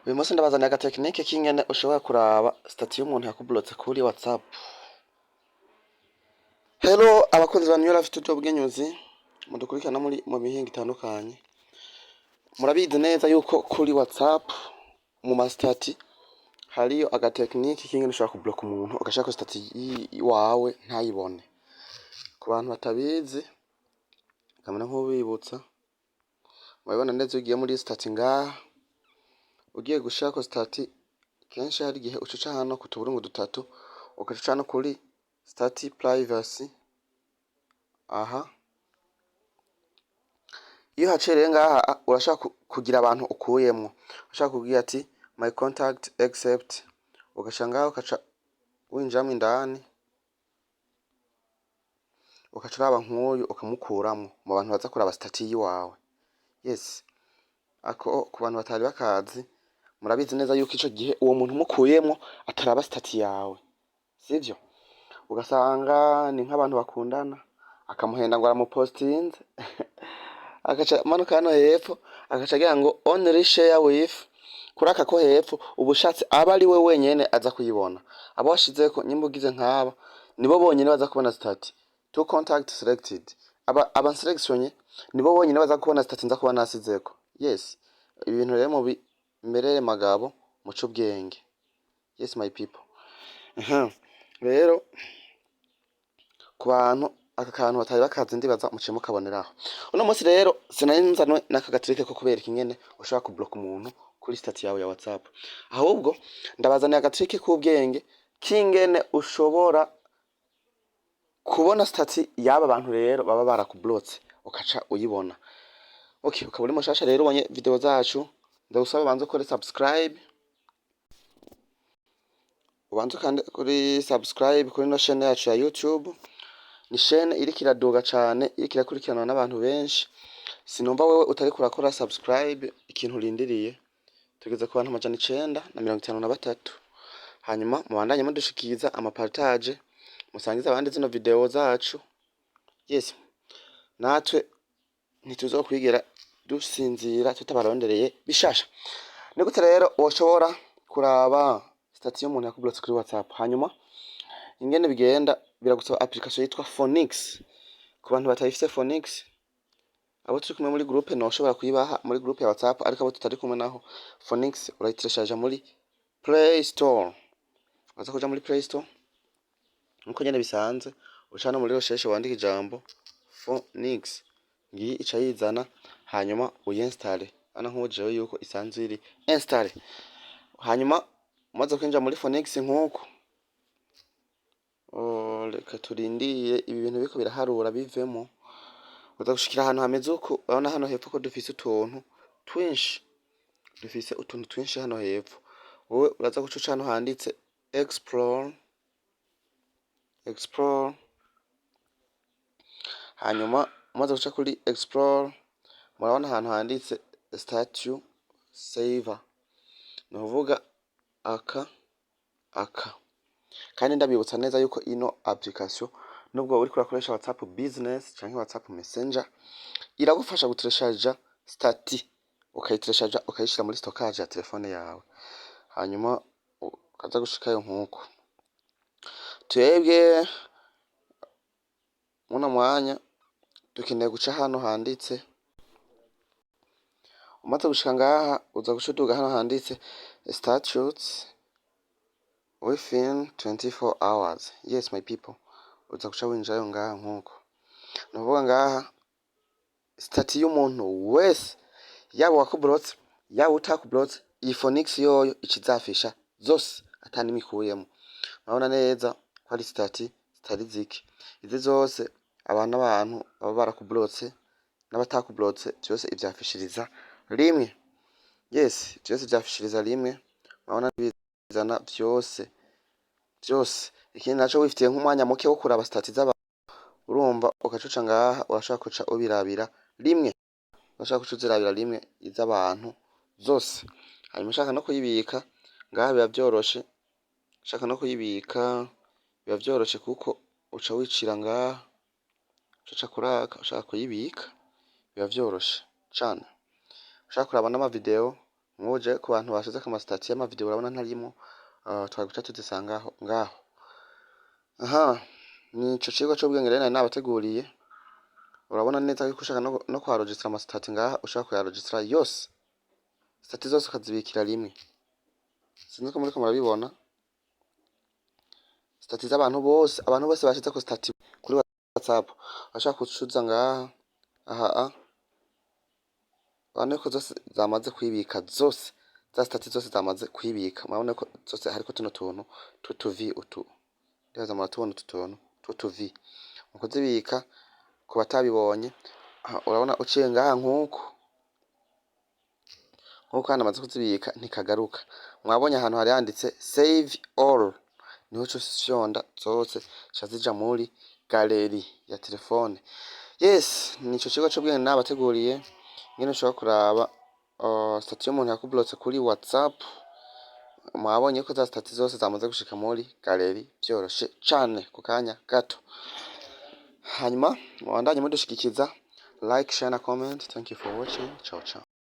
Uyu munsi ndabazaniye agatekinike k'ingene ushobora kuraba statut y'umuntu yakublotse kuri WhatsApp. Hello abakozi ba New Life Tuto bw'enyuzi mudukurikirana muri mu bihinga itandukanye. Murabizi neza yuko kuri WhatsApp mu statut hariyo agatekinike k'ingene ushobora kubloka umuntu ugashaka statut wawe ntayibone. Ku bantu batabizi kamera nk'ubibutsa mubibona neza ugiye muri statut ngaha ugiye gushaka statut kenshi hari igihe ucuca hano ku tuburungu dutatu ugacuca hano kuri statut privacy. Aha iyo hacereye ngaha urashaka kugira abantu ukuyemwo, urashaka kugira ati my contact accept, ugaca ngaho ukaca winjamo indani ukaca uraba nk'uyu ukamukuramwo mu bantu baza kuraba statut yiwawe. Yes, ako ku bantu batari bakazi murabizi neza yuko ico gihe uwo muntu mukuyemwo ataraba statut yawe, sivyo? Ugasanga ni nk'abantu bakundana akamuhenda ngo aramupostinze agaca manuka hano hepfo agaca agira ngo only share with, kuri aka ko hepfo ubushatse aba ari we wenyene aza kuyibona. Abo washizeko nyimba ugize nk'aba nibo bonyene baza kubona statut. To contact selected, aba selectionye nibo bonyene baza kubona statut nza kuba nasizeko. Yes, ibintu rero mu merere magabo muco bwenge. Yes my people. Rero ku bantu aka kantu batari bakazi ndibaza muciye mukaboneraho. Uno munsi rero sinarinzanwe n'aka gatrike ko kubereka ingene ushobora kubloka umuntu kuri statut yawe ya WhatsApp. Ahubwo ndabazaniye agatrike k'ubwenge k'ingene ushobora kubona statut y'aba bantu rero baba barakublotse ukaca uyibona. Okay, ukaba uri mushasha rero ubonye video zacu ndagusaba ubanze ukore subscribe. Ubanze kandi kuri subscribe kuri no channel yacu ya YouTube. Ni chaîne iriko iraduga cane, iriko irakurikiranwa n'abantu benshi. Sinumva wewe utari kurakora subscribe ikintu urindiriye. Tugeze ku bantu 953. Hanyuma mubandanye mudushikiza amapartage musangiza abandi zino video zacu. Yes, natwe ntituzokwigera dusinzira tutabarondereye bishasha. Ni gute rero woshobora kuraba statut y'umuntu yakublotse kuri WhatsApp? Hanyuma ingene bigenda biragusaba application yitwa Phoenix. Ku bantu batayifise Phoenix, abo turi kumwe muri groupe no ushobora kuyibaha muri groupe ya WhatsApp, ariko abo tutari kumwe naho Phoenix urayitreshaje muri Play Store. Waza kuja muri Play Store nkuko nyene bisanze ucana muri recherche wandika ijambo Phoenix ngi ica yizana hanyuma uyinstall. Ana nkujewe yuko isanzwe iri install. Hanyuma umaze kwinjira muri Phoenix nkuko reka turindiye ibi bintu biko biraharura bivemo. Uza gushikira ahantu hameze uko urabona hano hepfo ko dufise utuntu twinshi, dufise utuntu twinshi hano hepfo. Wowe uraza gucuca hano handitse explore. Hanyuma umaze guca kuri explore murabona ahantu handitse statut saver. Nuvuga aka kandi ndabibutsa neza yuko ino application nubwo uri kurakoresha WhatsApp business canke WhatsApp Messenger iragufasha gutreshaja statut, ukayitreshaja ukayishira muri stockage ya telefone yawe. Hanyuma ukaza gushikayo nkuko twebwe muno mwanya dukeneye guca hano handitse. Umaze gushika ngaha uza gushuduga hano handitse Statut within 24 hours. Yes my people, uza guca winjayo ngaha nkuko nuvuga ngaha statut y'umuntu wese yaba wakublotse yaba utakublotse iyi Phoenix yoyo ikizafisha zose atani mikuyemo. Mabona neza ko ari statut zitari ziki. Izi zose abantu baba barakublotse n'abatakublotse byose ivyafishiriza rimwe. Yes, byose byafishiriza rimwe. Mabona bizana byose ikindi naco wifitiye nk'umwanya muke wo kuraba statut z'abantu urumva ukacuca ngaha urashaka kuca ubirabira rimwe. Urashaka kuca uzirabira rimwe iz'abantu zose. Hanyuma ushaka no kuyibika ngaha biba byoroshe. Ushaka no kuyibika biba byoroshe kuko uca wicira ngaha uca kuraka. Ushaka kuyibika biba byoroshe cane. Ushaka kuraba n'ama video Nkuje ku bantu bashize ku masitati y'amavideo urabona ntarimo, twari guca tuzisangaho ngaho. Aha, nico cigwa c'ubwenge rero nari nabateguriye. Urabona neza yuko ushaka no kuharojistra amasitati ngaha, ushaka kuyarojistra yose, sitati zose ukazibikira rimwe. Sinzi ko muriko murabibona, sitati z'abantu bose, abantu bose bashize ku sitati kuri WhatsApp bashaka kucuza ngaha. Aha urabona ko zose zamaze kwibika, zose za sitati zose zamaze kwibika. Murabona ko zose hariko tuno tuntu tutuvi utu, ndaza muratubona utu tuntu tutuvi mu kuzibika. Ku batabibonye, urabona uciye ngaha nk'uko hano amaze kuzibika ntikagaruka. Mwabonye ahantu hari handitse save all, niho cofyonda zose zija muri galeri ya telefone. Yes, nico cigwa c'ubwenge nabateguriye, ngene ushobora kuraba statut y'umuntu yakublotse kuri WhatsApp. Mwabonye ko za statut zose zamaze gushika muri galeri vyoroshe cane ku kanya gato. Hanyuma mubandanye mudushigikiza, like, share na comment. Thank you for watching. Ciao ciao.